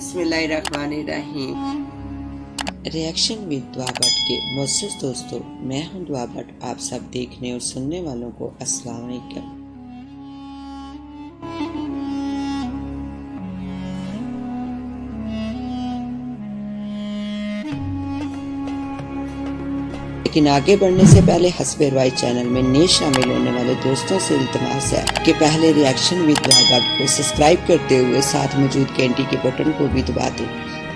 बिस्मिल्लाहिर्रहमानिर्रहीम। Reaction with दुआ भट्ट के मोअज़्ज़ज़ दोस्तों, मैं हूं दुआ भट्ट। आप सब देखने और सुनने वालों को अस्सलाम वालेकुम। लेकिन आगे बढ़ने से पहले हस्बे रवाई चैनल में नए शामिल होने वाले दोस्तों से इल्तिमास है कि पहले रिएक्शन विद दुआ भट्ट को सब्सक्राइब करते हुए साथ मौजूद घंटी के बटन को भी दबा दें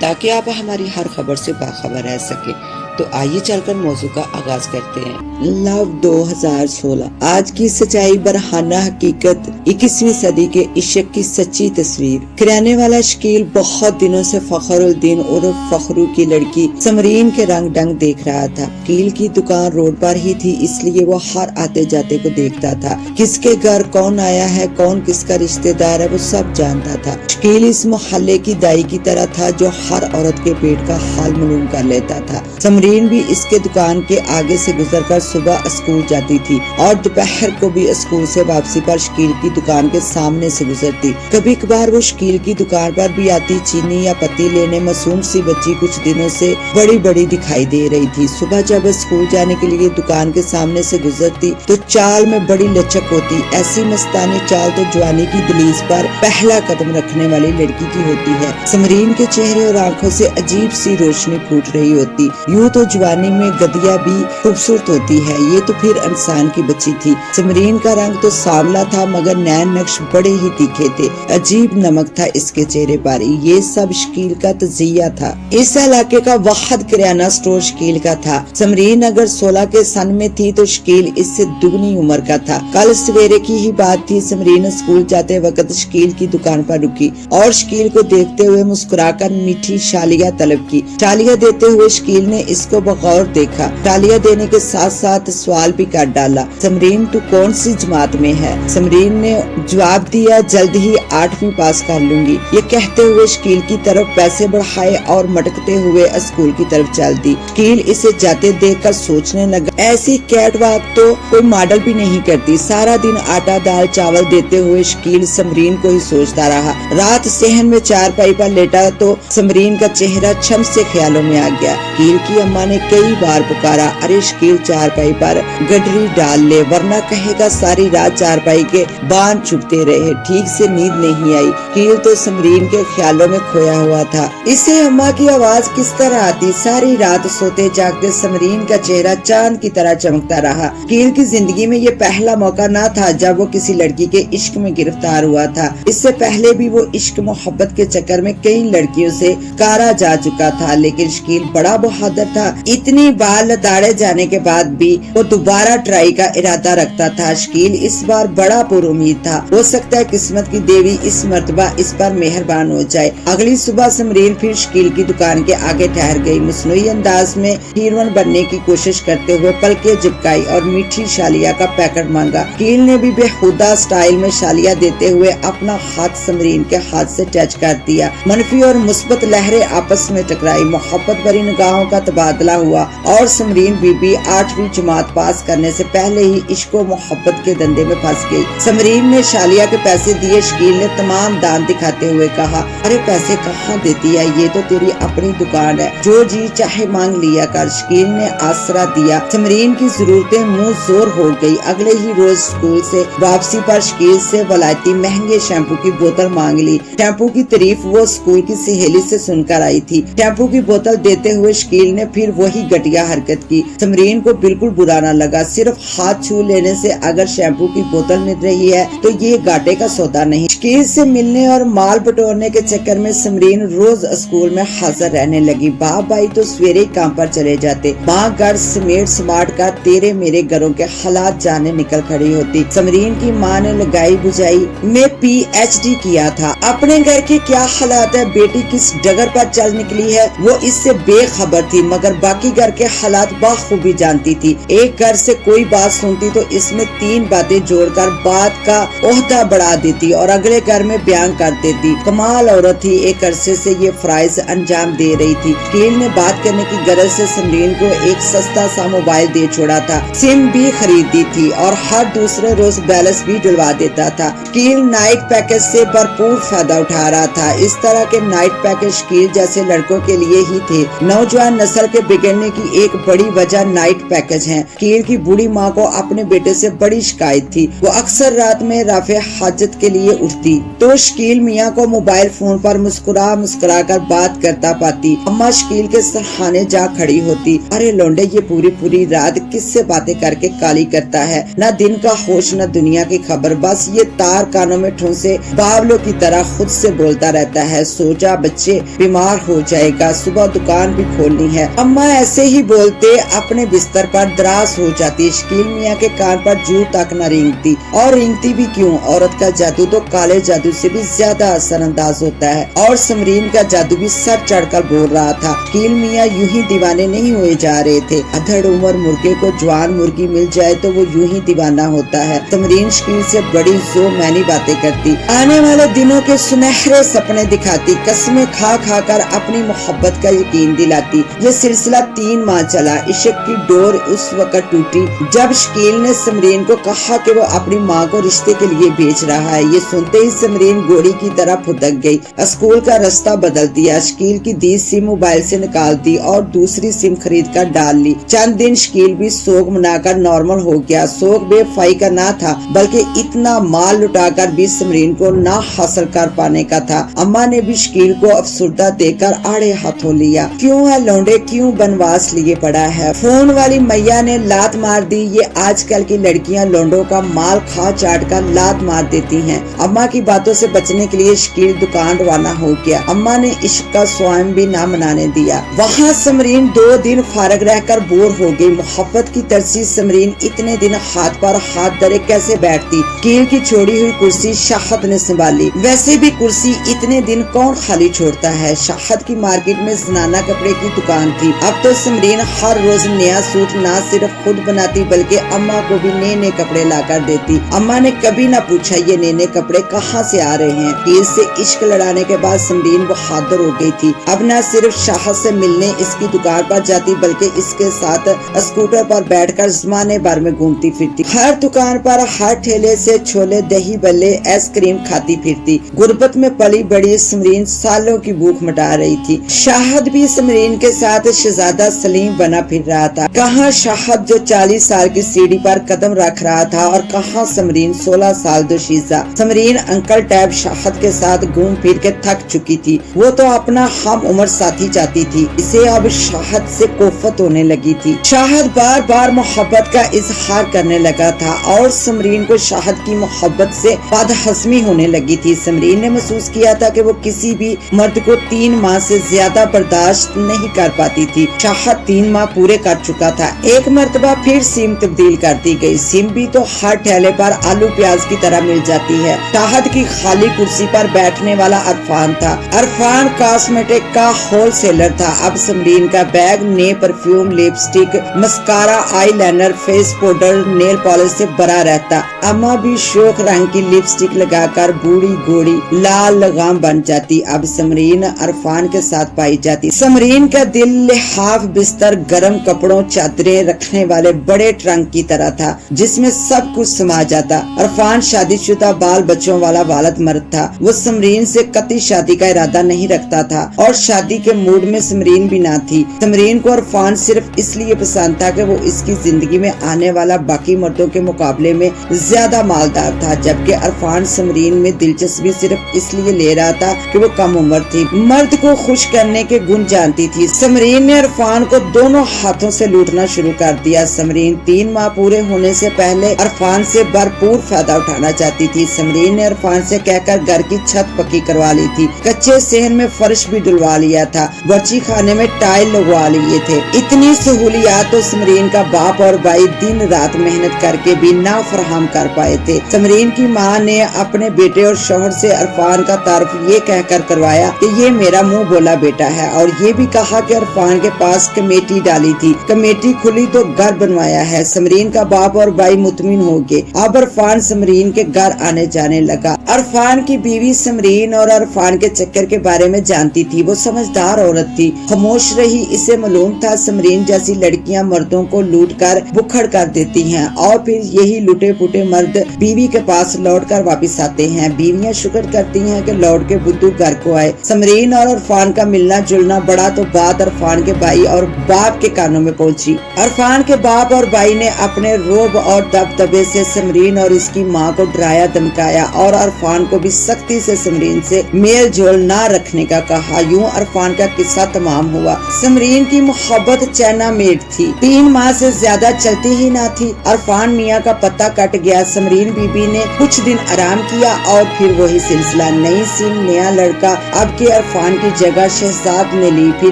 ताकि आप हमारी हर खबर से बाखबर रह सके। तो आइए चलकर मौजू का आगाज करते हैं। लव 2016 आज की सच्चाई बरहाना हकीकत 21वीं सदी के इश्क की सच्ची तस्वीर। किराने वाला शकील बहुत दिनों से फखरुद्दीन और फखरू की लड़की समरीन के रंग ढंग देख रहा था। शकील की दुकान रोड पर ही थी, इसलिए वो हर आते जाते को देखता था। किसके घर कौन आया है, कौन किसका रिश्तेदार है, वो सब जानता था। शकील इस मोहल्ले की दाई की तरह था जो हर औरत के पेट का हाल मालूम कर लेता था। समरीन भी इसके दुकान के आगे से गुजरकर सुबह स्कूल जाती थी और दोपहर को भी स्कूल से वापसी पर शकील की दुकान के सामने से गुजरती। कभी कभार वो शकील की दुकान पर भी आती, चीनी या पत्ती लेने। मासूम सी बच्ची कुछ दिनों से बड़ी बड़ी दिखाई दे रही थी। सुबह जब स्कूल जाने के लिए दुकान के सामने से गुजरती तो चाल में बड़ी लचक होती। ऐसी मस्तानी चाल तो जवानी की दलीज पर पहला कदम रखने वाली लड़की की होती है। समरीन के चेहरे और आंखों से अजीब सी रोशनी फूट रही होती। यूं तो जवानी में गदिया भी खूबसूरत होती है, ये तो फिर इंसान की बच्ची थी। समरीन का रंग तो सांवला था मगर नैन नक्श बड़े ही तीखे थे। अजीब नमक था इसके चेहरे पर। ये सब शकील का तजिया था। इस इलाके का वाहिद किराना स्टोर शकील का था। समरीन अगर 16 के सन में थी तो शकील इससे दुगनी उम्र का था। कल सवेरे की ही बात थी। समरीन स्कूल जाते वक्त शकील की दुकान पर रुकी और शकील को देखते हुए मुस्कुराकर मीठी शालिया तलब की। शालिया देते हुए शकील ने इसको बगौर देखा। शालिया देने के साथ साथ सवाल भी कर डाला, समरीन तू कौन सी जमात में है? समरीन ने जवाब दिया, जल्द ही 8वीं पास कर लूंगी। ये कहते हुए शकील की तरफ पैसे बढ़ाए और मटकते हुए स्कूल की तरफ चल दी। शकील इसे जाते देखकर सोचने लगा, ऐसी कैट वॉक तो कोई मॉडल भी नहीं करती। सारा दिन आटा दाल चावल देते हुए शकील समरीन को ही सोचता रहा। रात सहन में चारपाई पर लेटा तो समरीन का चेहरा छम से ख्यालों में आ गया। शकील की अम्मा ने कई बार पुकारा, अरे शकील चारपाई पर गडरी डाल ले वरना कहेगा सारी रात चारपाई के बांध चुभते रहे, ठीक से नींद नहीं आई। शकील तो समरीन के ख्यालों में खोया हुआ था। इसे अम्मा की आवाज किस तरह आती? सारी रात सोते जागते समरीन का चेहरा चांद की तरह चमकता रहा। शकील की जिंदगी में ये पहला मौका न था जब वो किसी लड़की के इश्क में गिरफ्तार हुआ था। इससे पहले भी वो इश्क मोहब्बत के चक्कर में कई लड़कियों से कारा जा चुका था, लेकिन शकील बड़ा बहादुर था। इतनी बार लताड़े जाने के बाद भी वो दोबारा ट्राई का इरादा रखता था। शकील इस बार बड़ा पुरुमीद था। हो सकता है किस्मत की देवी इस मर्तबा इस पर मेहरबान हो जाए। अगली सुबह समरीन फिर शकील की दुकान के आगे ठहर गई। मसनूई अंदाज में हीरोइन बनने की कोशिश करते हुए पलके झपकाई और मीठी शालिया का पैकेट मांगा। शकील ने भी बेहुदा स्टाइल में शालिया देते हुए अपना हाथ समरीन के हाथ से टच कर दिया। मनफी और मुस्बत लहरें आपस में टकराई। मोहब्बत भरी निगाहों का तबादला हुआ और समरीन बीबी 8वीं जमात पास करने से पहले ही इश्क और मोहब्बत के धंधे में फंस गई। समरीन ने शालिया के पैसे दिए। शकील ने तमाम दान दिखाते हुए कहा, अरे पैसे कहाँ देती है, ये तो तेरी अपनी दुकान है, जो जी चाहे मांग लिया कर। शकील ने आसरा दिया। समरीन की जरूरतें मुंह जोर हो गई। अगले ही रोज स्कूल से वापसी पर शकील से वलायती महंगे शैम्पू की बोतल मांग ली। शैम्पू की तारीफ वो स्कूल की सहेली से सुनकर आई थी। शैम्पू की बोतल देते हुए शकील ने फिर वही घटिया हरकत की। समरीन को बिल्कुल बुरा न लगा। सिर्फ हाथ छू लेने से अगर शैम्पू की बोतल मिल रही है तो ये घाटे का सौदा नहीं। शकील से मिलने और माल बटोरने के चक्कर में समरीन रोज स्कूल में हाजिर रहने लगी। बाप भाई तो सवेरे ही काम पर चले जाते। माँ घर समेट समाट कर तेरे मेरे घरों के हालात जाने निकल खड़ी होती। समरीन की माँ ने लगाई बुझाई में PhD किया था। अपने घर के क्या हालात है, बेटी किस डगर पर चल निकली है, वो इससे बेखबर थी। मगर مگر باقی گھر کے حالات بخوبی جانتی تھی۔ ایک گھر سے کوئی بات سنتی تو اس میں 3 باتیں جوڑ کر بات کا عہدہ بڑھا دیتی اور اگلے گھر میں بیان کر دیتی۔ کمال عورت تھی، ایک عرصے سے یہ فرائض انجام دے رہی تھی۔ شکیل نے بات کرنے کی غرض سے سمرین کو ایک سستا سا موبائل دے چھوڑا تھا، سم بھی خریدی تھی اور ہر دوسرے روز بیلنس بھی ڈلوا دیتا تھا۔ شکیل نائٹ پیکج سے بھرپور فائدہ اٹھا رہا تھا۔ اس طرح کے نائٹ پیکج شکیل جیسے لڑکوں کے لیے ہی تھے۔ نوجوان نسل کے بگڑنے کی ایک بڑی وجہ نائٹ پیکج ہے۔ شکیل کی بوڑھی ماں کو اپنے بیٹے سے بڑی شکایت تھی۔ وہ اکثر رات میں رافع حاجت کے لیے اٹھتی تو شکیل میاں کو موبائل فون پر مسکرا کر بات کرتا پاتی۔ اماں شکیل کے سرحانے جا کھڑی ہوتی، ارے لونڈے یہ پوری رات کس سے باتیں کر کے کالی کرتا ہے، نہ دن کا ہوش نہ دنیا کی خبر، بس یہ تار کانوں میں ٹھونسے باولوں کی طرح خود سے بولتا رہتا ہے، سو جا بچے بیمار ہو جائے گا، صبح دکان بھی کھولنی ہے۔ اماں ایسے ہی بولتے اپنے بستر پر دراز ہو جاتی۔ شکیل میاں کے کان پر جو تک نہ رینگتی، اور رینگتی بھی کیوں، عورت کا جادو تو کالے جادو سے بھی زیادہ اثر انداز ہوتا ہے، اور سمرین کا جادو بھی سر چڑھ کر بول رہا تھا۔ شکیل میاں یوں ہی دیوانے نہیں ہوئے جا رہے تھے۔ ادھڑ عمر مرغے کو جوان مرغی مل جائے تو وہ یوں ہی دیوانہ ہوتا ہے۔ سمرین شکیل سے بڑی زو معنی باتیں کرتی، آنے والے دنوں کے سنہرے سپنے دکھاتی، قسمیں کھا کر اپنی محبت کا یقین دلاتی۔ یہ سلسلہ 3 ماہ چلا۔ عشق کی ڈور اس وقت ٹوٹی جب شکیل نے سمرین کو کہا کہ وہ اپنی ماں کو رشتے کے لیے بیچ رہا ہے۔ یہ سنتے ہی سمرین گوڑی کی طرح پھدک گئی، اسکول کا رستہ بدل دیا، شکیل کی دی سم موبائل سے نکال دی اور دوسری سم خرید کر ڈال لی۔ چند دن شکیل بھی سوگ منا کر نارمل ہو گیا۔ سوگ بے فائی کا نہ تھا، بلکہ اتنا مال لٹا کر بھی سمرین کو نہ حاصل کر پانے کا تھا۔ اماں نے بھی شکیل کو افسردہ دے کر آڑے ہاتھوں لیا۔ کیوں ہے لونڈے، کیوں بنواس لیے پڑا ہے؟ فون والی میاں نے لات مار دی۔ یہ آج کل کی لڑکیاں لونڈوں کا مال کھا چاٹ کر لات مار دیتی ہیں۔ اماں کی باتوں سے بچنے کے لیے شکیل دکان روانہ ہو گیا۔ اماں نے عشق کا سوام بھی نہ منانے دیا۔ وہاں سمرین 2 دن فارغ رہ کر بور ہو گئی۔ محبت کی ترسی سمرین اتنے دن ہاتھ پر ہاتھ دھرے کیسے بیٹھتی؟ شکیل کی چھوڑی ہوئی کرسی شاہد نے سنبھالی۔ ویسے بھی کرسی اتنے دن کون خالی چھوڑتا ہے؟ شاہد کی مارکیٹ میں زنانہ کپڑے کی دکان تھی۔ اب تو سمرین ہر روز نیا سوٹ نہ صرف خود بناتی بلکہ اماں کو بھی نئے کپڑے لا کر دیتی۔ اماں نے کبھی نہ پوچھا یہ نئے کپڑے کہاں سے آ رہے ہیں۔ شکیل سے عشق لڑانے کے بعد سمرین بہادر ہو گئی تھی۔ اب نہ صرف شاہد سے ملنے اس کی دکان پر جاتی بلکہ اس کے ساتھ اسکوٹر پر بیٹھ کر زمانے بھر میں گھومتی پھرتی۔ ہر دکان پر ہر ٹھیلے سے چھولے دہی بلے آئس کریم کھاتی پھرتی۔ غربت میں پلی بڑی سمرین سالوں کی بھوک مٹا رہی تھی۔ شاہد بھی سمرین کے ساتھ شہزادہ سلیم بنا پھر رہا تھا۔ کہاں شاہد جو 40 سال کی سیڑھی پر قدم رکھ رہا تھا اور کہاں سمرین 16 سال دوشیزہ۔ سمرین انکل ٹیب شاہد کے ساتھ گھوم پھر کے تھک چکی تھی۔ وہ تو اپنا ہم عمر ساتھی چاہتی تھی، اسے اب شاہد سے کوفت ہونے لگی تھی۔ شاہد بار بار محبت کا اظہار کرنے لگا تھا اور سمرین کو شاہد کی محبت سے بدہضمی ہونے لگی تھی۔ سمرین نے محسوس کیا تھا کہ وہ کسی بھی مرد کو 3 ماہ سے زیادہ برداشت نہیں کر پاتی تھی۔ شاہد 3 ماہ پورے کر چکا تھا۔ ایک مرتبہ پھر سیم تبدیل کر دی گئی۔ سیم بھی تو ہر ٹھیلے پر آلو پیاز کی طرح مل جاتی ہے۔ شاہد کی خالی کرسی پر بیٹھنے والا عرفان تھا۔ عرفان کاسمیٹک کا ہول سیلر تھا۔ اب سمرین کا بیگ نئے perfume, lipstick, mascara, eyeliner, face powder, nail polish سے بھرا رہتا۔ اماں بھی شوق رنگ کی لپسٹک لگا کر بوڑھی گھوڑی لال لگام بن جاتی۔ اب سمرین عرفان کے ساتھ پائی جاتی۔ سمرین کا دل لحاف بستر، گرم کپڑوں، چادریں رکھنے والے بڑے ٹرنک کی طرح تھا جس میں سب کچھ سما جاتا۔ عرفان شادی شدہ بال بچوں والا والد مرد تھا۔ وہ سمرین سے قطعی شادی کا ارادہ نہیں رکھتا تھا اور شادی کے موڈ میں سمرین بھی نہ تھی۔ سمرین کو عرفان صرف اس لیے پسند تھا کہ وہ اس کی زندگی میں آنے والا باقی مردوں کے مقابلے میں زیادہ مالدار تھا، جبکہ عرفان سمرین میں دلچسپی صرف اس لیے لے رہا تھا کہ وہ کم عمر تھی۔ مرد کو خوش کرنے کے گن جانتی تھی۔ سمرین نے عرفان کو دونوں ہاتھوں سے لوٹنا شروع کر دیا۔ سمرین 3 ماہ پورے ہونے سے پہلے عرفان سے بھرپور فائدہ اٹھانا چاہتی تھی۔ سمرین نے عرفان سے کہہ کر گھر کی چھت پکی کروا لی تھی، کچے صحن میں فرش بھی ڈلوا لیا تھا، بچی خانے میں ٹائل لگوا لیے تھے۔ اتنی سہولیات تو سمرین کا باپ اور بھائی دن رات محنت کر کے بھی نہ فراہم کر پائے تھے۔ سمرین کی ماں نے اپنے بیٹے اور شوہر سے عرفان کا تعارف یہ کہہ کر کروایا کہ یہ میرا منہ بولا بیٹا ہے، اور یہ بھی کہا کہ عرفان अरफान के पास कमेटी डाली थी। कमेटी खुली तो घर बनवाया है। समरीन का बाप और भाई मुतमिन हो गए। अब अरफान समरीन के घर आने जाने लगा। अरफान की बीवी समरीन और अरफान के चक्कर के बारे में जानती थी। वो समझदार औरत थी, खामोश रही। इसे मालूम था समरीन जैसी लड़कियां मर्दों को लूट कर बुखड़ कर देती हैं और फिर यही लुटे पुटे मर्द बीवी के पास लौट कर वापिस आते हैं। बीवियां शुक्र करती हैं कि लौट के बुद्धू घर को आए। समरीन और अरफान का मिलना जुलना बड़ा तो बात अरफान के भाई और बाप के कानों में पहुंची। अरफान के बाप और भाई ने अपने रोब और दबदबे से समरीन और इसकी माँ को डराया धमकाया और अरफान को भी सख्ती से समरीन से मेल जोल न रखने का कहा। यूं अरफान का किस्सा तमाम हुआ। समरीन की मोहब्बत चैना मेट थी, 3 माह से ज्यादा चलती ही ना थी। अरफान मियाँ का पत्ता कट गया। समरीन बीबी ने कुछ दिन आराम किया और फिर वही सिलसिला। नई सीन, नया लड़का। अब के अरफान की जगह शहजाद ने ली। फिर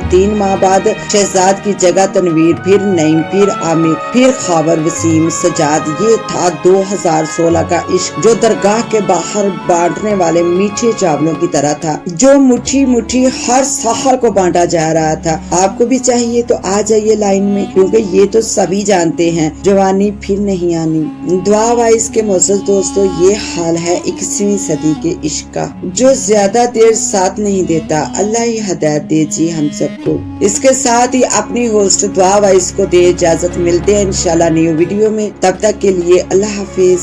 3 माह बाद शहजाद की जगह तनवीर, फिर नईम, फिर आमिर, फिर खावर, वसीम, सजाद। ये था 2016 का इश्क जो दरगाह के बाहर बांटने वाले मीठे चावलों की तरह था, जो मुट्ठी मुट्ठी हर साहर को बांटा जा रहा था। आपको भी चाहिए तो आ जाइए लाइन में, क्योंकि ये तो सभी जानते हैं जवानी फिर नहीं आनी। दुआ वाइस के मोअज़्ज़ज़ दोस्तों, ये हाल है 21वीं सदी के इश्क का, जो ज्यादा देर साथ नहीं देता। अल्लाह ही हिदायत दे जी हम सबको। इसके साथ ही अपनी होस्ट दुआ वाइस को दे इजाजत। मिलते हैं इंशाल्लाह न्यू वीडियो में। तब तक के लिए अल्लाह हाफिज।